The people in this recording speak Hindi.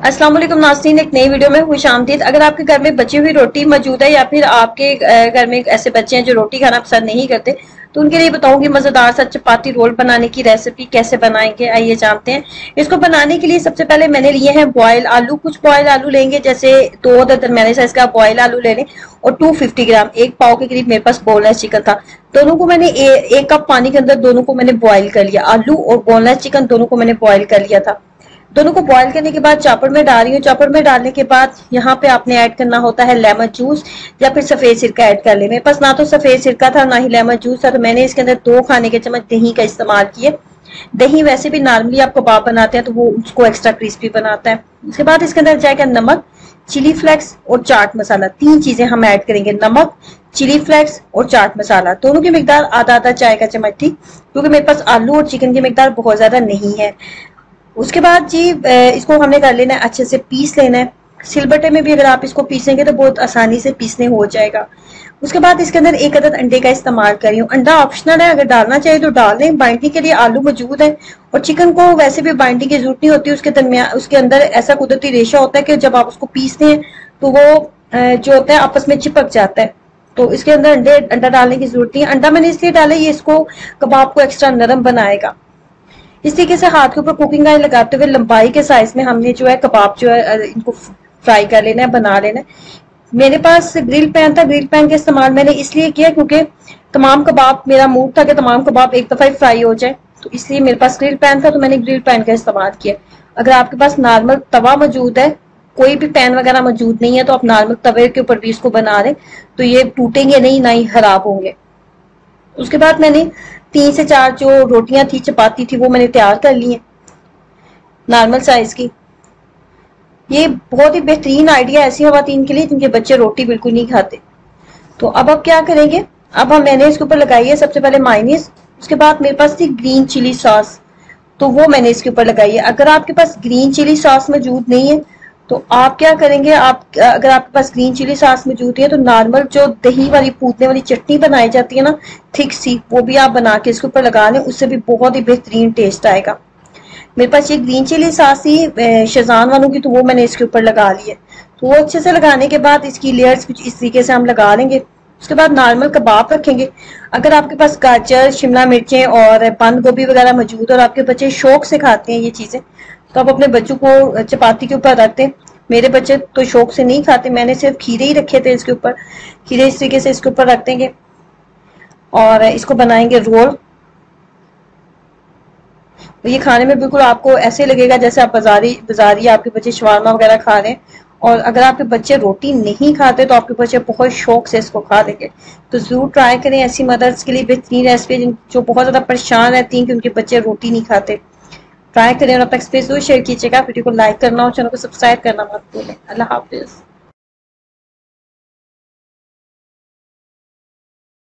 अस्सलाम वालेकुम नाज़रीन, एक नई वीडियो में खुशामदीद। अगर आपके घर में बची हुई रोटी मौजूद है या फिर आपके घर में ऐसे बच्चे हैं जो रोटी खाना पसंद नहीं करते, तो उनके लिए बताऊंगी मजेदार सा चपाती रोल बनाने की रेसिपी कैसे बनाएंगे। आइए जानते हैं। इसको बनाने के लिए सबसे पहले मैंने लिए हैं बॉयल आलू। कुछ बॉयल आलू लेंगे, जैसे 2 दरमियाने साइज का बॉयल आलू ले लें, और 250 ग्राम, 1 पाव के करीब मेरे पास बोनलेस चिकन था। दोनों को मैंने 1 कप पानी के अंदर दोनों को मैंने बॉयल कर लिया। आलू और बोनलेस चिकन दोनों को मैंने बॉयल कर लिया था। दोनों को बॉईल करने के बाद चॉपर में डाल रही हूँ। चॉपर में डालने के बाद यहाँ पे आपने ऐड करना होता है लेमन जूस या फिर सफेद सिरका ऐड कर ले। मेरे पास ना तो सफेद सिरका था ना ही लेमन जूस था, तो मैंने इसके अंदर 2 खाने के चम्मच दही का इस्तेमाल किए। दही वैसे भी नॉर्मली आप कबाब बनाते हैं तो वो उसको एक्स्ट्रा क्रिस्पी बनाता है। उसके बाद इसके अंदर जाएगा नमक, चिली फ्लेक्स और चाट मसाला। 3 चीजें हम ऐड करेंगे, नमक, चिली फ्लेक्स और चाट मसाला। दोनों की मिकदार आधा आधा चाय का चम्मच थी, क्योंकि मेरे पास आलू और चिकन की मिकदार बहुत ज्यादा नहीं है। उसके बाद जी इसको हमने कर लेना है, अच्छे से पीस लेना है। सिलबट्टे में भी अगर आप इसको पीसेंगे तो बहुत आसानी से पीसने हो जाएगा। उसके बाद इसके अंदर 1 अदद अंडे का इस्तेमाल करी हूँ। अंडा ऑप्शनल है, अगर डालना चाहिए तो डाल दें। बाइंडिंग के लिए आलू मौजूद है और चिकन को वैसे भी बाइंडिंग की जरूरत नहीं होती। उसके दरमियान उसके अंदर ऐसा कुदरती रेशा होता है कि जब आप उसको पीसते हैं तो वो जो होता है आपस में चिपक जाता है। तो इसके अंदर अंडा डालने की जरूरत नहीं है। अंडा मैंने इसलिए डाला, ये इसको कबाब को एक्स्ट्रा नरम बनाएगा। इस तरीके से हाथ के ऊपर कुकिंग ऑयल लगाते हुए लंबाई के साइज में हमने जो है कबाब जो है इनको फ्राई कर लेना है, बना लेना है। मेरे पास ग्रिल पैन था। ग्रिल पैन का इस्तेमाल मैंने इसलिए किया क्योंकि तमाम कबाब, मेरा मूड था कि तमाम कबाब एक दफा ही फ्राई हो जाए, तो इसलिए मेरे पास ग्रिल पैन था, तो मैंने ग्रिल पैन का इस्तेमाल किया। अगर आपके पास नॉर्मल तवा मौजूद है, कोई भी पैन वगैरह मौजूद नहीं है, तो आप नॉर्मल तवे के ऊपर भी इसको बना लें, तो ये टूटेंगे नहीं, ना ही खराब होंगे। उसके बाद मैंने 3 से 4 जो रोटियां थी, चपाती थी, वो मैंने तैयार कर ली है नॉर्मल साइज की। ये बहुत ही बेहतरीन आइडिया ऐसी खवातीन के लिए जिनके बच्चे रोटी बिल्कुल नहीं खाते। तो अब आप क्या करेंगे, अब मैंने इसके ऊपर लगाई है सबसे पहले मायोनीज। उसके बाद मेरे पास थी ग्रीन चिली सॉस, तो वो मैंने इसके ऊपर लगाई है। अगर आपके पास ग्रीन चिली सॉस मौजूद नहीं है तो आप क्या करेंगे, आप अगर आपके पास ग्रीन चिली सॉस मौजूद है तो नॉर्मल जो दही वाली पूतने वाली चटनी बनाई जाती है ना, थिक सी, वो भी आप बना के इसके ऊपर लगा लें, उससे भी बहुत ही बेहतरीन टेस्ट आएगा। मेरे पास ये ग्रीन चिली सॉस थी शेजवान वालों की, तो वो मैंने इसके ऊपर लगा ली है। तो वो अच्छे से लगाने के बाद इसकी लेयर्स कुछ इस तरीके से हम लगा लेंगे। उसके बाद नॉर्मल कबाब रखेंगे। अगर आपके पास गाजर, शिमला मिर्चें और बंद गोभी वगैरह मौजूद और आपके बच्चे शौक से खाते हैं ये चीजें, तो आप अपने बच्चों को चपाती के ऊपर रख दें। मेरे बच्चे तो शौक से नहीं खाते, मैंने सिर्फ खीरे ही रखे थे इसके ऊपर। खीरे इस तरीके से इसके ऊपर रख देंगे और इसको बनाएंगे रोल। तो ये खाने में बिल्कुल आपको ऐसे लगेगा जैसे आप बाजारी आपके बच्चे शवारमा वगैरह खा रहे हैं। और अगर आपके बच्चे रोटी नहीं खाते तो आपके बच्चे बहुत शौक से इसको खा देंगे। तो जरूर ट्राई करें। ऐसी मदर्स के लिए बेहतरीन रेसिपी जो बहुत ज्यादा परेशान रहती हैं कि उनके बच्चे रोटी नहीं खाते। ट्राई करें और अपना एक्सपीरियंस जरूर शेयर कीजिएगा। वीडियो को लाइक करना और चैनल को सब्सक्राइब करना मत भूलें। अल्लाह हाफिज।